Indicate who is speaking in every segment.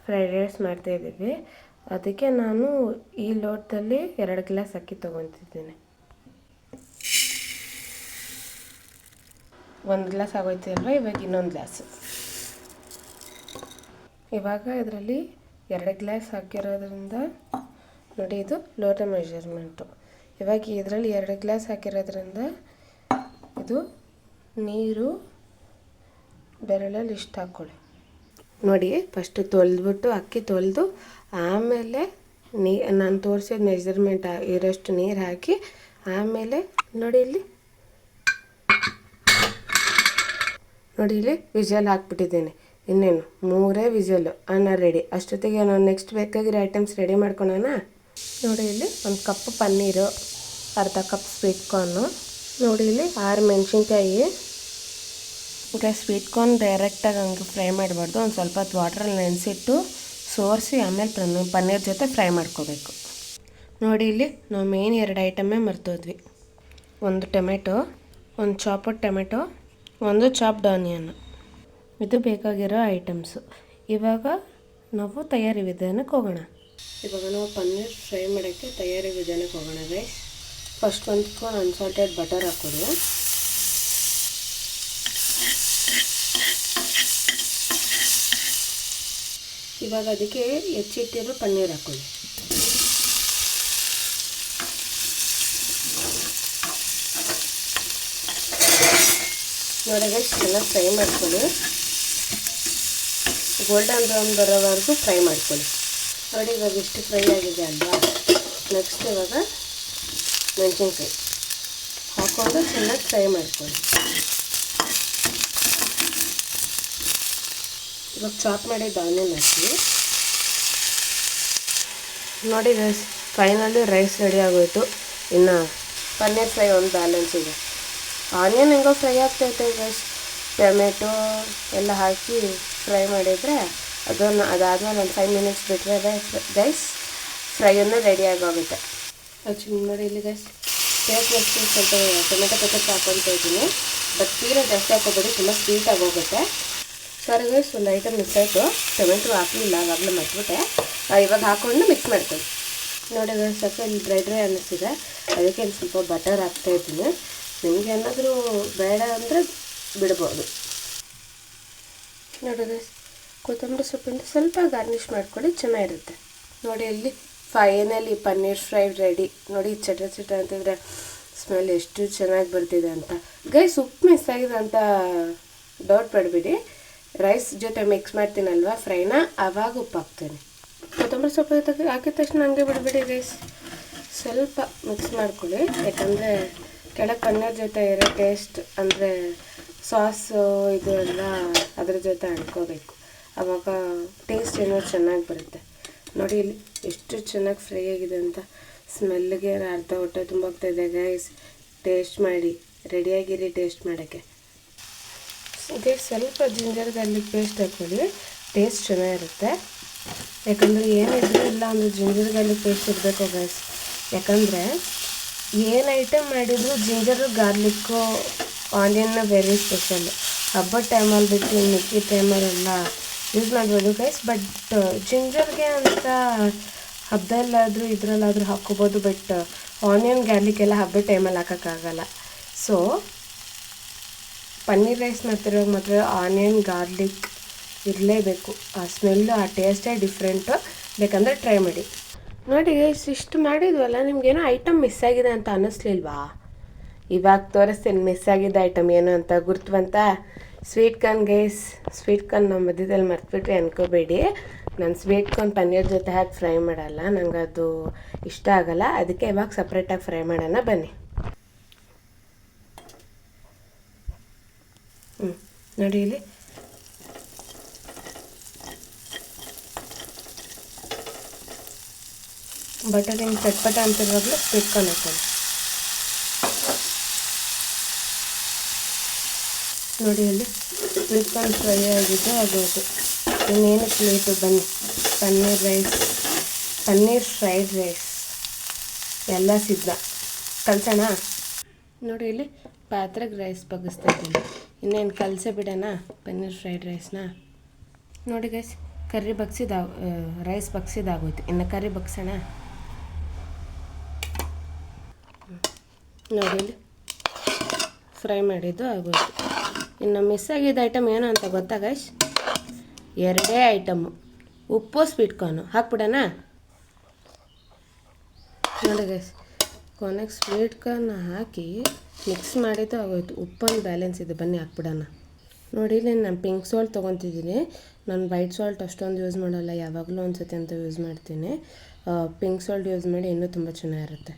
Speaker 1: Fried rice ಮಾಡ್ತಾಯಿದ್ದೀವಿ. ಅದಕ್ಕೆ ನಾನು ಈ ಲೋಟದಲ್ಲಿ 2 ಗ್ಲಾಸ್ ಅಕ್ಕಿ ತೊಗೊತಿದ್ದೀನಿ. 1 ಗ್ಲಾಸ್ ಆಗೋಯ್ತು ಅಲ್ವಾ, ಇವಾಗ ಇನ್ನೊಂದು ಗ್ಲಾಸು. ಇವಾಗ ಇದರಲ್ಲಿ 2 ಗ್ಲಾಸ್ ಹಾಕಿರೋದ್ರಿಂದ ನೋಡಿ, ಇದು ಲೋಟ ಮೆಜರ್ಮೆಂಟು. ಇವಾಗ ಇದರಲ್ಲಿ 2 ಗ್ಲಾಸ್ ಹಾಕಿರೋದ್ರಿಂದ ಇದು ನೀರು ಬೆರಳಲ್ಲಿ ಇಷ್ಟು ಹಾಕ್ಕೊಳ್ಳಿ. ನೋಡಿ, ಫಸ್ಟು ತೊಳೆದ್ಬಿಟ್ಟು ಅಕ್ಕಿ ತೊಳೆದು ಆಮೇಲೆ ನಾನು ತೋರಿಸಿದ ಮೆಜರ್ಮೆಂಟ್ ಇರೋಷ್ಟು ನೀರು ಹಾಕಿ ಆಮೇಲೆ ನೋಡಿ ಇಲ್ಲಿ ವಿಜಲ್ ಹಾಕ್ಬಿಟ್ಟಿದ್ದೀನಿ. ಇನ್ನೇನು 3 ವಿಜಲ್ಲು, ಅನ್ನ ರೆಡಿ. ಅಷ್ಟೊತ್ತಿಗೆ ನಾನು ನೆಕ್ಸ್ಟ್ ಬೇಕಾಗಿರೋ ಐಟಮ್ಸ್ ರೆಡಿ ಮಾಡ್ಕೊಳೋಣ. ನೋಡಿ, ಇಲ್ಲಿ 1 ಕಪ್ ಪನ್ನೀರು, ಅರ್ಧ ಕಪ್ ಸ್ವೀಟ್ ಕಾರ್ನು, ನೋಡಿ ಇಲ್ಲಿ 6 ಮೆಣಸಿನ್ಕಾಯಿ. ಈಗ ಸ್ವೀಟ್ ಕಾರ್ನ್ ಡೈರೆಕ್ಟಾಗಿ ಹಂಗೆ ಫ್ರೈ ಮಾಡಬಾರ್ದು, ಒಂದು ಸ್ವಲ್ಪ ಹೊತ್ತು ವಾಟ್ರಲ್ಲಿ ನೆನೆಸಿಟ್ಟು ಸೋರಿಸಿ ಆಮೇಲೆ ಪನ್ನೀರ್ ಜೊತೆ ಫ್ರೈ ಮಾಡ್ಕೋಬೇಕು. ನೋಡಿ, ಇಲ್ಲಿ ನಾವು ಮೇನ್ 2 ಐಟಮೇ ಮರ್ತೋದ್ವಿ. 1 tomato, 1 chopped tomato, 1 chopped onion. ಇದು ಬೇಕಾಗಿರೋ ಐಟಮ್ಸು. ಇವಾಗ ನಾವು ತಯಾರಿ ವಿಧಾನಕ್ಕೆ ಹೋಗೋಣ. ಇವಾಗ ನಾವು ಪನ್ನೀರ್ ಫ್ರೈ ಮಾಡೋಕ್ಕೆ ತಯಾರಿ ವಿಧಾನಕ್ಕೆ ಹೋಗೋಣ guys. First 1 spoon unsalted butter ಹಾಕೋದು. ಇವಾಗ ಅದಕ್ಕೆ ಹೆಚ್ಚಿಟ್ಟಿರೋ ಪನ್ನೀರ್ ಹಾಕೊಳ್ಳಿ. ನೋಡಿ ಗೈಸ್, ಚೆನ್ನಾಗಿ ಫ್ರೈ ಮಾಡ್ಕೊಳ್ಳಿ. ಗೋಲ್ಡನ್ ಬ್ರೌನ್ ಬರೋವರೆಗೂ ಫ್ರೈ ಮಾಡ್ಕೊಳ್ಳಿ. ನೋಡಿ, ಇವಾಗ ಇಷ್ಟು ಫ್ರೈ ಆಗಿದೆ ಅಲ್ವಾ. ನೆಕ್ಸ್ಟ್ ಇವಾಗ ಮೆಣಸಿನ್ಕಾಯಿ ಹಾಕ್ಕೊಂಡು ಚೆನ್ನಾಗಿ ಫ್ರೈ ಮಾಡ್ಕೊಳ್ಳಿ. ಇವಾಗ ಚಾಪ್ ಮಾಡಿದ ಆನಿಯನ್ ಹಾಕಿ. ನೋಡಿ ಗೈಸ್, ಫೈನಲಿ ರೈಸ್ ರೆಡಿ ಆಗೋಯ್ತು. ಇನ್ನು ಪನ್ನೀರ್ ಫ್ರೈ ಒಂದು ಬ್ಯಾಲೆನ್ಸ್ ಇದೆ. ಆನಿಯನ್ ಹೆಂಗೋ ಫ್ರೈ ಆಗ್ತೈತೆ ಗೈಸ್, ಟೊಮೆಟೊ ಎಲ್ಲ ಹಾಕಿ ಫ್ರೈ ಮಾಡಿದರೆ ಅದಾದಮೇಲೆ ಒಂದು 5 ಮಿನಿಟ್ಸ್ ಬಿಟ್ಟರೆ ಗೈಸ್ ಫ್ರೈಯನ್ನು ರೆಡಿಯಾಗೋಗುತ್ತೆ. ಆ್ಯಕ್ಚುಲಿ ನೋಡಿ ಇಲ್ಲಿ ಗೈಸ್, ಟೇಸ್ಟ್ ಸ್ವಲ್ಪ ಟೊಮೆಟೊ ಪೆಚಪ್ ಹಾಕ್ಕೊತಾ ಇದ್ದೀನಿ. ಬಟ್ ತೀರಾ ಜಾಸ್ತಿ ಹಾಕೋಬೇಡಿ, ತುಂಬ ಸ್ವೀಟಾಗಿ ಹೋಗುತ್ತೆ. ಸಾರಿ ಗೈಸ್, ಒಂದು ಐಟಮ್ ಮಿಸ್ ಆಯಿತು, ಟೊಮೆಟೊ ಹಾಕಲಿಲ್ಲ, ಆವಾಗಲೇ ಮರ್ತ್ಬಿಟ್ಟೆ. ಇವಾಗ ಹಾಕ್ಕೊಂಡು ಮಿಕ್ಸ್ ಮಾಡ್ತೀನಿ. ನೋಡಿ ಗೈಸ್, ಸ್ವಲ್ಪ ಇಲ್ಲಿ ಡ್ರೈ ಅನ್ನಿಸ್ತಿದೆ, ಅದಕ್ಕೆ ಇಲ್ಲಿ ಸ್ವಲ್ಪ ಬಟರ್ ಹಾಕ್ತಾಯಿದ್ದೀನಿ. ನಿಮಗೆ ಏನಾದರೂ ಬೇಡ ಅಂದರೆ ಬಿಡ್ಬೋದು. ನೋಡಿ ಗೈಸ್, ಕೊತ್ತಂಬರಿ ಸೊಪ್ಪಿಂದ ಸ್ವಲ್ಪ ಗಾರ್ನಿಷ್ ಮಾಡ್ಕೊಳ್ಳಿ, ಚೆನ್ನಾಗಿರುತ್ತೆ. ನೋಡಿ ಇಲ್ಲಿ ಫೈನಲಿ ಪನ್ನೀರ್ ಫ್ರೈ ರೆಡಿ. ನೋಡಿ, ಚಟ ಅಂತಿದ್ರೆ ಸ್ಮೆಲ್ ಎಷ್ಟು ಚೆನ್ನಾಗಿ ಬರ್ತಿದೆ ಅಂತ. ಗೈಸ್, ಉಪ್ಪು ಮಿಸ್ ಆಗಿದೆ ಅಂತ ಡೌಟ್ ಪಡಬೇಡಿ. ರೈಸ್ ಜೊತೆ ಮಿಕ್ಸ್ ಮಾಡ್ತೀನಲ್ವ ಫ್ರೈನ, ಆವಾಗ ಉಪ್ಪು ಹಾಕ್ತೀನಿ. ಕೊತ್ತಂಬರಿ ಸೊಪ್ಪು ಹಾಕಿದ ತಕ್ಷಣ ಹಂಗೆ ಬಿಡಬೇಡಿ ಗೈಸ್, ಸ್ವಲ್ಪ ಮಿಕ್ಸ್ ಮಾಡ್ಕೊಳ್ಳಿ. ಯಾಕಂದರೆ ಕೆಳಗೆ ಪನ್ನೀರ್ ಜೊತೆ ಇರೋ ಟೇಸ್ಟ್ ಅಂದರೆ ಸಾಸು ಇದು ಎಲ್ಲ ಅದ್ರ ಜೊತೆ ಅಂಟ್ಕೋಬೇಕು, ಆವಾಗ ಟೇಸ್ಟ್ ಏನೋ ಚೆನ್ನಾಗಿ ಬರುತ್ತೆ. ನೋಡಿ ಇಲ್ಲಿ ಎಷ್ಟು ಚೆನ್ನಾಗಿ ಫ್ರೈ ಆಗಿದೆ ಅಂತ. ಸ್ಮೆಲ್ಗೆ ಅರ್ಧ ಹೊಟ್ಟೆ ತುಂಬ ಹೋಗ್ತಾಯಿದೆ ಗೈಸ್. ಟೇಸ್ಟ್ ಮಾಡಿ, ರೆಡಿಯಾಗಿರಿ ಟೇಸ್ಟ್ ಮಾಡೋಕ್ಕೆ. ಇದಕ್ಕೆ ಸ್ವಲ್ಪ ಜಿಂಜರ್ ಗಾರ್ಲಿಕ್ ಪೇಸ್ಟ್ ಹಾಕ್ಕೊಳ್ಳಿ, ಟೇಸ್ಟ್ ಚೆನ್ನಾಗಿರುತ್ತೆ. ಯಾಕಂದರೆ ಏನಿದ್ರು ಇಲ್ಲ ಅಂದರೆ ಜಿಂಜರ್ ಗಾರ್ಲಿಕ್ ಪೇಸ್ಟ್ ಇರಬೇಕು ಗೈಸ್. ಯಾಕಂದರೆ ಏನು ಐಟಮ್ ಮಾಡಿದ್ರು ಜಿಂಜರು ಗಾರ್ಲಿಕ್ಕು ಆನಿಯನ್ನ ವೆರಿ ಸ್ಪೆಷಲ್. ಹಬ್ಬದ ಟೈಮಲ್ಲಿ ಬಿಟ್ಟು ಮಿಕ್ಕಿ ಟೈಮಲ್ಲೆಲ್ಲ ಯೂಸ್ ಮಾಡ್ಬೋದು ಗೈಸ್. ಬಟ್ ಜಿಂಜರ್ಗೆ ಅಂತ ಹಬ್ಬದಲ್ಲಾದರೂ ಇದರಲ್ಲಾದರೂ ಹಾಕ್ಕೋಬೋದು. ಬಟ್ ಆನಿಯನ್ ಗಾರ್ಲಿಕ್ ಎಲ್ಲ ಹಬ್ಬದ ಟೈಮಲ್ಲಿ ಹಾಕೋಕ್ಕಾಗಲ್ಲ. ಸೊ ಪನ್ನೀರ್ ರೈಸ್ ಮಾಡ್ತಿರೋ ಮಾತ್ರ ಆನಿಯನ್ ಗಾರ್ಲಿಕ್ ಇರಲೇಬೇಕು. ಆ ಸ್ಮೆಲ್ಲು, ಆ ಟೇಸ್ಟೇ ಡಿಫ್ರೆಂಟು. ಬೇಕಂದರೆ ಟ್ರೈ ಮಾಡಿ. ನೋಡಿ ಗೈಸ್, ಇಷ್ಟು ಮಾಡಿದ್ವಲ್ಲ, ನಿಮಗೇನೋ ಐಟಮ್ ಮಿಸ್ ಆಗಿದೆ ಅಂತ ಅನ್ನಿಸ್ಲಿಲ್ವಾ? ಇವಾಗ ತೋರಿಸ್ತೀನಿ ಮಿಸ್ ಆಗಿದ್ದ ಐಟಮ್ ಏನು ಅಂತ. ಗುರ್ತು ಬಂತ? Sweet corn guys. Sweet corn ನಾವು ಮಧ್ಯದಲ್ಲಿ ಮರ್ತ್ಬಿಟ್ರಿ ಅನ್ಕೋಬೇಡಿ. ನಾನು ಸ್ವೀಟ್ ಕಾರ್ನ್ ಪನ್ನೀರ್ ಜೊತೆ ಹಾಕಿ ಫ್ರೈ ಮಾಡಲ್ಲ, ನಂಗೆ ಅದು ಇಷ್ಟ ಆಗಲ್ಲ. ಅದಕ್ಕೆ ಇವಾಗ ಸಪ್ರೇಟಾಗಿ ಫ್ರೈ ಮಾಡೋಣ ಬನ್ನಿ. ನೋಡಿ ಇಲ್ಲಿ ಬಟರ್ ಹಿಂಗೆ ಚಟ್ಪಟ ಅಂತಿರುವಾಗಲೂ ಸ್ವೀಟ್ ಕಾರ್ನ್ ಹಾಕೊಳ್ಳಿ. ನೋಡಿ ಅಲ್ಲಿ ಸ್ವೀಟ್ ಕಾರ್ನ್ ಫ್ರೈ ಆಗಿದ್ದು ಆಗೋದು. ಇನ್ನೇನು ಪ್ಲೇಟು ಬನ್ನಿ. ಪನ್ನೀರ್ ಫ್ರೈಡ್ ರೈಸ್ ಎಲ್ಲ ಸಿದ್ಧ, ಕಲಸೋಣ. ನೋಡಿ ಇಲ್ಲಿ ಪಾತ್ರೆಗೆ ರೈಸ್ ಬಗ್ಗಿಸ್ತಾ ಇದ್ದೀನಿ. ಇನ್ನೇನು ಕಲಸೇ ಬಿಡೋಣ ಪನ್ನೀರ್ ಫ್ರೈಡ್ ರೈಸ್ನ. ನೋಡಿ ಗೈಸ್, ಕರ್ರಿ ರೈಸ್ ಬಗ್ಸಿದಾಗೋಯ್ತು. ಇನ್ನು ಕರ್ರಿ ಬಗ್ಸೋಣ. ನೋಡಿ ಇಲ್ಲಿ ಫ್ರೈ ಮಾಡಿದ್ದು ಆಗೋಯ್ತು. ಇನ್ನು ಮಿಸ್ ಆಗಿದ್ದ ಐಟಮ್ ಏನು ಅಂತ ಗೊತ್ತಾ ಗೈಸ್? 2 ಐಟಮ್ಮು, ಉಪ್ಪು ಸ್ವೀಟ್ ಕಾರ್ನು ಹಾಕ್ಬಿಡೋಣ. ನೋಡಿ ಗೈಸ್, ಕೊನೆಗೆ ಸ್ವೀಟ್ ಕಾರ್ನ ಹಾಕಿ ಮಿಕ್ಸ್ ಮಾಡಿದ್ದು ಆಗೋಯ್ತು. ಉಪ್ಪೊಂದು ಬ್ಯಾಲೆನ್ಸ್ ಇದೆ, ಬನ್ನಿ ಹಾಕ್ಬಿಡೋಣ. ನೋಡಿ ಇಲ್ಲಿ ನಾನು ಪಿಂಕ್ ಸಾಲ್ಟ್ ತೊಗೊತಿದ್ದೀನಿ. ನಾನು ವೈಟ್ ಸಾಲ್ಟ್ ಅಷ್ಟೊಂದು ಯೂಸ್ ಮಾಡೋಲ್ಲ, ಯಾವಾಗಲೂ ಒಂದು ಸತಿ ಅಂತ ಯೂಸ್ ಮಾಡ್ತೀನಿ. ಪಿಂಕ್ ಸಾಲ್ಟ್ ಯೂಸ್ ಮಾಡಿ ಇನ್ನೂ ತುಂಬ ಚೆನ್ನಾಗಿರುತ್ತೆ.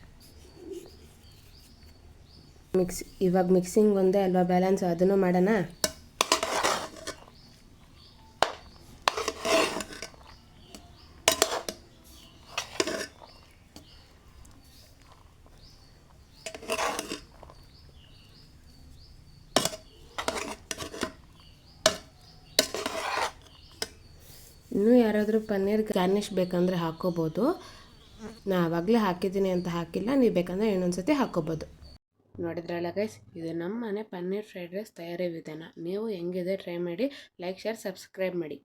Speaker 1: ಇವಾಗ ಮಿಕ್ಸಿಂಗ್ ಒಂದೇ ಅಲ್ವಾ ಬ್ಯಾಲೆನ್ಸ್, ಅದನ್ನು ಮಾಡೋಣ. ಇನ್ನೂ ಯಾರಾದರೂ ಪನ್ನೀರ್ ಗಾರ್ನಿಷ್ ಬೇಕಂದರೆ ಹಾಕ್ಕೋಬೋದು. ನಾ ಆವಾಗಲೇ ಹಾಕಿದ್ದೀನಿ ಅಂತ ಹಾಕಿಲ್ಲ, ನೀವು ಬೇಕಂದರೆ ಇನ್ನೊಂದು ಸತಿ ಹಾಕ್ಕೋಬೋದು. ನೋಡಿದ್ರಲ್ಲ ಗೈಸ್, ಇದು ನಮ್ಮ ಮನೆ ಪನ್ನೀರ್ ಫ್ರೈಡ್ ರೈಸ್ ತಯಾರಿ ವಿಧಾನ. ನೀವು ಹೆಂಗಿದೆ ಟ್ರೈ ಮಾಡಿ, ಲೈಕ್, ಶೇರ್, ಸಬ್ಸ್ಕ್ರೈಬ್ ಮಾಡಿ.